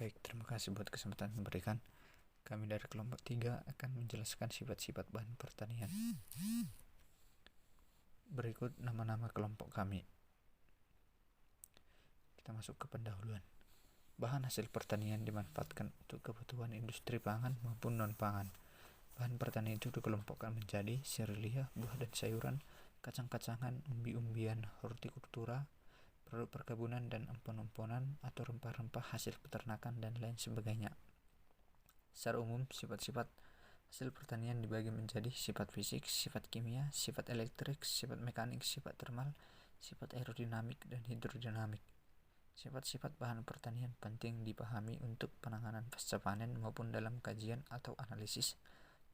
Baik, terima kasih buat kesempatan yang diberikan. Kami dari kelompok 3 akan menjelaskan sifat-sifat bahan pertanian. Berikut nama-nama kelompok kami. Kita masuk ke pendahuluan. Bahan hasil pertanian dimanfaatkan untuk kebutuhan industri pangan maupun non-pangan. Bahan pertanian itu dikelompokkan menjadi serealia, buah dan sayuran, kacang-kacangan, umbi-umbian, hortikultura, produk perkebunan dan empon-emponan atau rempah-rempah hasil peternakan dan lain sebagainya. Secara umum, sifat-sifat hasil pertanian dibagi menjadi sifat fisik, sifat kimia, sifat elektrik, sifat mekanik, sifat termal, sifat aerodinamik, dan hidrodinamik. Sifat-sifat bahan pertanian penting dipahami untuk penanganan pasca panen maupun dalam kajian atau analisis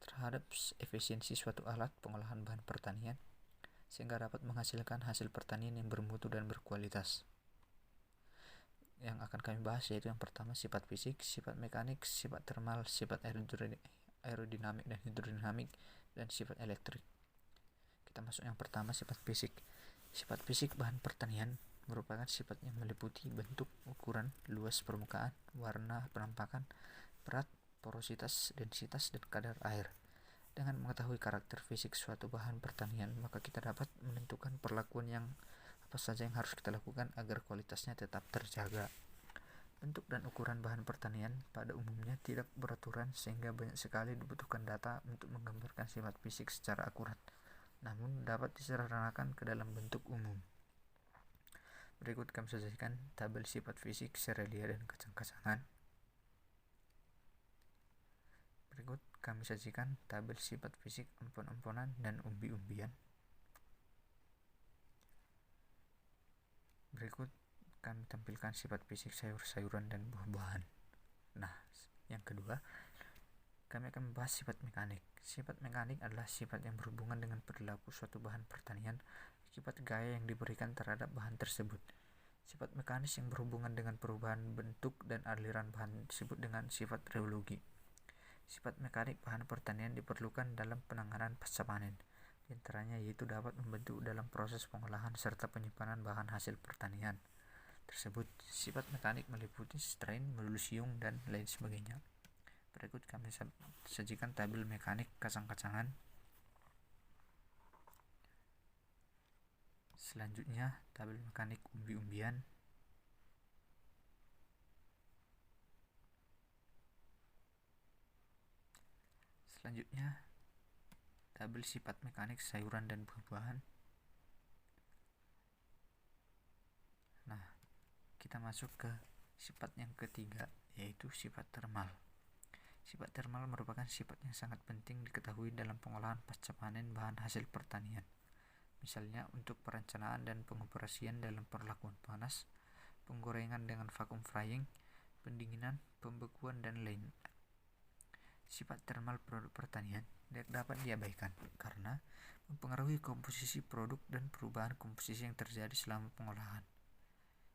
terhadap efisiensi suatu alat pengolahan bahan pertanian sehingga dapat menghasilkan hasil pertanian yang bermutu dan berkualitas. Yang akan kami bahas yaitu yang pertama sifat fisik, sifat mekanik, sifat termal, sifat aerodinamik dan hidrodinamik, dan sifat elektrik. Kita masuk yang pertama, sifat fisik. Sifat fisik bahan pertanian merupakan sifat yang meliputi bentuk, ukuran, luas permukaan, warna penampakan, berat, porositas, densitas, dan kadar air. Dengan mengetahui karakter fisik suatu bahan pertanian, maka kita dapat menentukan perlakuan yang apa saja yang harus kita lakukan agar kualitasnya tetap terjaga. Bentuk dan ukuran bahan pertanian pada umumnya tidak beraturan sehingga banyak sekali dibutuhkan data untuk menggambarkan sifat fisik secara akurat, namun dapat disederhanakan ke dalam bentuk umum. Berikut kami sajikan tabel sifat fisik serealia dan kacang-kacangan. Berikut kami sajikan tabel sifat fisik empon-emponan dan umbi-umbian. Berikut kami tampilkan sifat fisik sayur-sayuran dan buah-buahan. Nah, yang kedua, kami akan membahas sifat mekanik. Sifat mekanik adalah sifat yang berhubungan dengan perilaku suatu bahan pertanian akibat gaya yang diberikan terhadap bahan tersebut. Sifat mekanis yang berhubungan dengan perubahan bentuk dan aliran bahan disebut dengan sifat reologi. Sifat mekanik bahan pertanian diperlukan dalam penanganan pasca panen. Di antaranya yaitu dapat membantu dalam proses pengolahan serta penyimpanan bahan hasil pertanian tersebut. Sifat mekanik meliputi strain, melulu dan lain sebagainya. Berikut kami sajikan tabel mekanik kacang-kacangan. Selanjutnya tabel mekanik umbi-umbian. Selanjutnya tabel sifat mekanik sayuran dan buah-buahan. Nah, kita masuk ke sifat yang ketiga, yaitu sifat termal. Sifat termal merupakan sifat yang sangat penting diketahui dalam pengolahan pasca panen bahan hasil pertanian. Misalnya untuk perencanaan dan pengoperasian dalam perlakuan panas, penggorengan dengan vakum frying, pendinginan, pembekuan, dan lain. Sifat termal produk pertanian dapat diabaikan karena mempengaruhi komposisi produk dan perubahan komposisi yang terjadi selama pengolahan.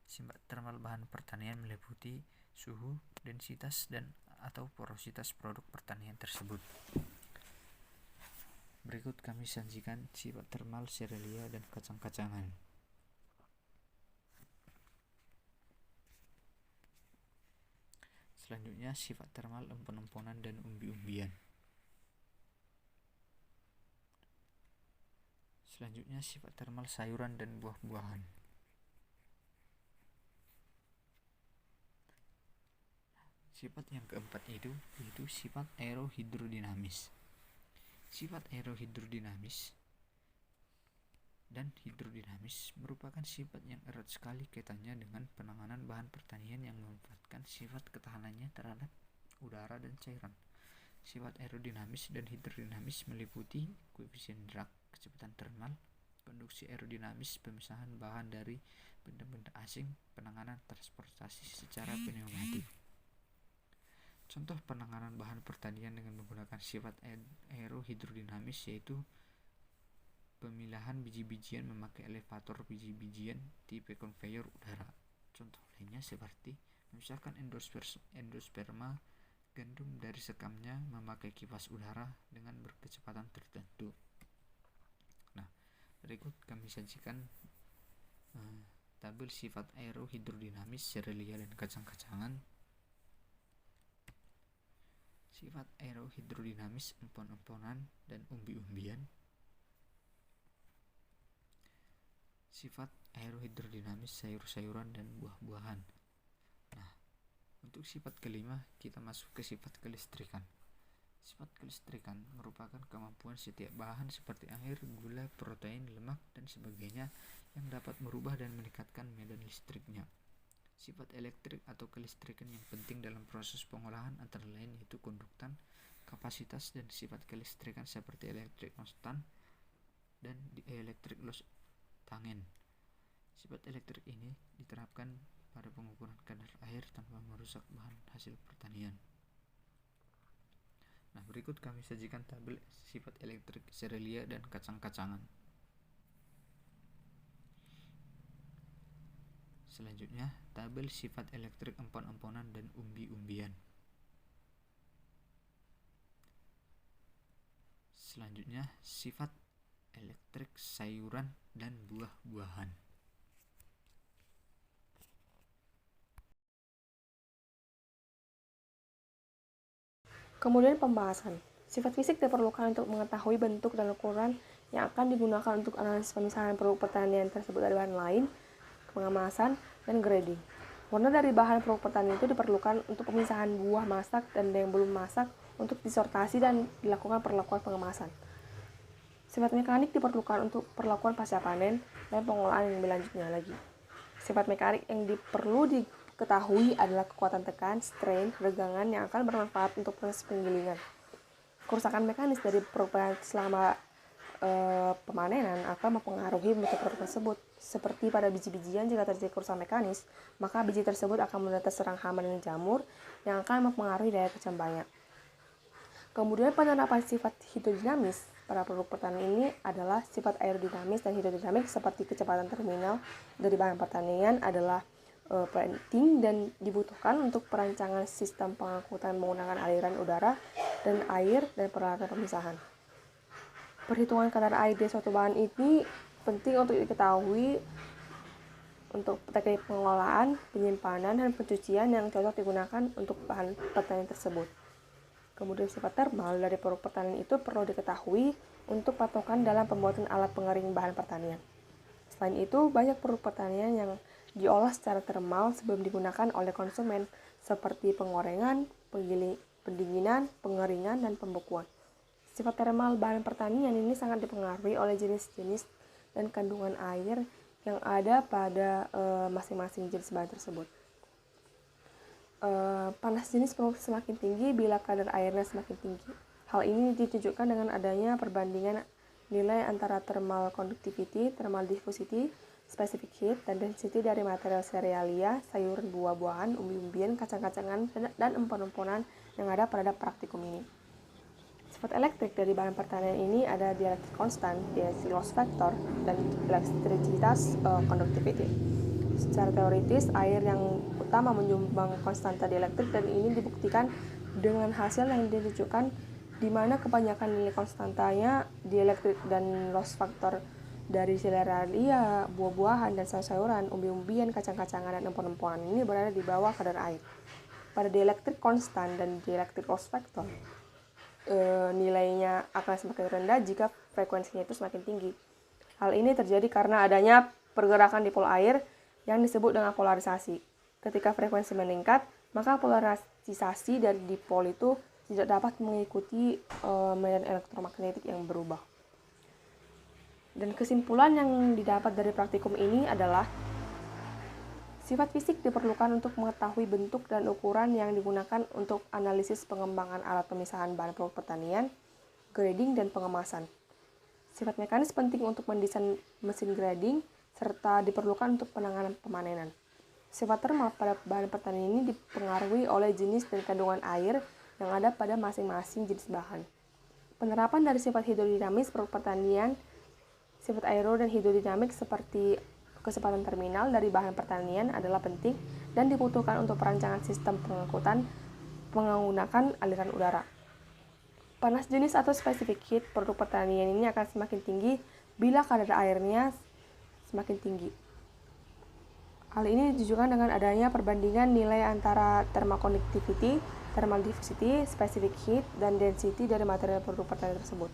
Sifat termal bahan pertanian meliputi suhu, densitas, dan atau porositas produk pertanian tersebut. Berikut kami sajikan sifat termal serealia dan kacang-kacangan. Selanjutnya sifat termal empon-emponan dan umbi-umbian. Selanjutnya sifat termal sayuran dan buah-buahan. Sifat yang keempat yaitu sifat aerohidrodinamis. Sifat aerohidrodinamis dan hidrodinamis merupakan sifat yang erat sekali kaitannya dengan penanganan bahan pertanian yang memanfaatkan sifat ketahanannya terhadap udara dan cairan. Sifat aerodinamis dan hidrodinamis meliputi koefisien drag, kecepatan termal, konduksi aerodinamis, pemisahan bahan dari benda-benda asing, penanganan transportasi secara pneumatik. Contoh penanganan bahan pertanian dengan menggunakan sifat aerohidrodinamis yaitu pemilahan biji-bijian memakai elevator biji-bijian tipe konveyor udara. Contoh lainnya seperti memisahkan endosperma gandum dari sekamnya memakai kipas udara dengan berkecepatan tertentu. Nah, berikut kami sajikan tabel sifat aerohidrodinamis serealia dan kacang-kacangan. Sifat aerohidrodinamis empon-emponan dan umbi-umbian. Sifat aerohidrodinamis sayur-sayuran dan buah-buahan. Nah, untuk sifat kelima kita masuk ke sifat kelistrikan. Sifat kelistrikan merupakan kemampuan setiap bahan seperti air, gula, protein, lemak, dan sebagainya yang dapat merubah dan meningkatkan medan listriknya. Sifat elektrik atau kelistrikan yang penting dalam proses pengolahan antara lain yaitu konduktan, kapasitas, dan sifat kelistrikan seperti elektrik konstan dan elektrik loss tangen. Sifat elektrik ini diterapkan pada pengukuran kadar air tanpa merusak bahan hasil pertanian. Nah, berikut kami sajikan tabel sifat elektrik serelia dan kacang-kacangan. Selanjutnya, tabel sifat elektrik empon-emponan dan umbi-umbian. Selanjutnya, sifat elektrik sayuran dan buah-buahan. Kemudian pembahasan. Sifat fisik diperlukan untuk mengetahui bentuk dan ukuran yang akan digunakan untuk analisis pemisahan produk pertanian tersebut dari bahan lain, pengemasan, dan grading. Warna dari bahan produk pertanian itu diperlukan untuk pemisahan buah masak dan yang belum masak untuk disortasi dan dilakukan perlakuan pengemasan. Sifat mekanik diperlukan untuk perlakuan pasca panen dan pengolahan yang berlanjutnya lagi. Sifat mekanik yang perlu diketahui adalah kekuatan tekan, strain, regangan yang akan bermanfaat untuk proses penggilingan. Kerusakan mekanis dari produk selama pemanenan akan mempengaruhi mutu produk tersebut. Seperti pada biji-bijian, jika terjadi kerusakan mekanis, maka biji tersebut akan mudah terserang hama dan jamur yang akan mempengaruhi daya kecambahnya. Kemudian penerapan sifat hidrodinamis pada produk pertanian ini adalah sifat aerodinamis dan hidrodinamis seperti kecepatan terminal dari bahan pertanian adalah penting dan dibutuhkan untuk perancangan sistem pengangkutan menggunakan aliran udara dan air dan peralatan pemisahan. Perhitungan kadar air di suatu bahan ini penting untuk diketahui untuk teknik pengolahan, penyimpanan, dan pencucian yang cocok digunakan untuk bahan pertanian tersebut. Kemudian sifat termal dari produk pertanian itu perlu diketahui untuk patokan dalam pembuatan alat pengering bahan pertanian. Selain itu, banyak produk pertanian yang diolah secara termal sebelum digunakan oleh konsumen seperti penggorengan, pendinginan, pengeringan, dan pembekuan. Sifat termal bahan pertanian ini sangat dipengaruhi oleh jenis-jenis dan kandungan air yang ada pada masing-masing jenis bahan tersebut. Panas jenis produk semakin tinggi bila kadar airnya semakin tinggi. Hal ini ditunjukkan dengan adanya perbandingan nilai antara thermal conductivity, thermal diffusivity, specific heat, dan density dari material serealia, sayuran, buah-buahan, umbi-umbian, kacang-kacangan, dan empon-emponan yang ada pada praktikum ini. Sifat elektrik dari bahan pertanian ini ada dielektrik konstan, dielectric loss factor, dan elektricitas conductivity. Secara teoritis, air yang utama menyumbang konstanta dielektrik dan ini dibuktikan dengan hasil yang ditunjukkan di mana kebanyakan nilai konstantanya dielektrik dan loss factor dari serealia, buah-buahan, dan sayur-sayuran, umbi-umbian, kacang-kacangan, dan empon-emponan ini berada di bawah kadar air. Pada dielektrik konstan dan dielektrik loss factor, nilainya akan semakin rendah jika frekuensinya itu semakin tinggi. Hal ini terjadi karena adanya pergerakan dipol air yang disebut dengan polarisasi. Ketika frekuensi meningkat, maka polarisasi dari dipol itu tidak dapat mengikuti medan elektromagnetik yang berubah. Dan kesimpulan yang didapat dari praktikum ini adalah sifat fisik diperlukan untuk mengetahui bentuk dan ukuran yang digunakan untuk analisis pengembangan alat pemisahan bahan produk pertanian, grading, dan pengemasan. Sifat mekanis penting untuk mendesain mesin grading, serta diperlukan untuk penanganan pemanenan. Sifat termal pada bahan pertanian ini dipengaruhi oleh jenis dan kandungan air yang ada pada masing-masing jenis bahan. Penerapan dari sifat hidrodinamis produk pertanian, sifat aero dan hidrodinamik seperti kecepatan terminal dari bahan pertanian adalah penting dan dibutuhkan untuk perancangan sistem pengangkutan menggunakan aliran udara. Panas jenis atau specific heat produk pertanian ini akan semakin tinggi bila kadar airnya semakin tinggi. Hal ini ditujukan dengan adanya perbandingan nilai antara thermal conductivity, thermal diffusivity, specific heat, dan density dari material produk pertanian tersebut.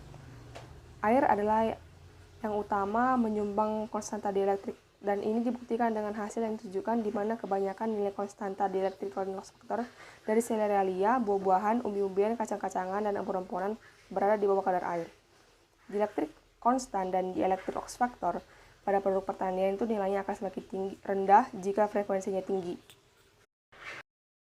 Air adalah yang utama menyumbang konstanta dielektrik, dan ini dibuktikan dengan hasil yang ditunjukkan di mana kebanyakan nilai konstanta dielektrik Reynolds faktor dari serealia, buah-buahan, umbi-umbian, kacang-kacangan, dan empon-emponan berada di bawah kadar air. Dielektrik konstan dan dielektrik Ox faktor pada produk pertanian itu nilainya akan semakin rendah jika frekuensinya tinggi.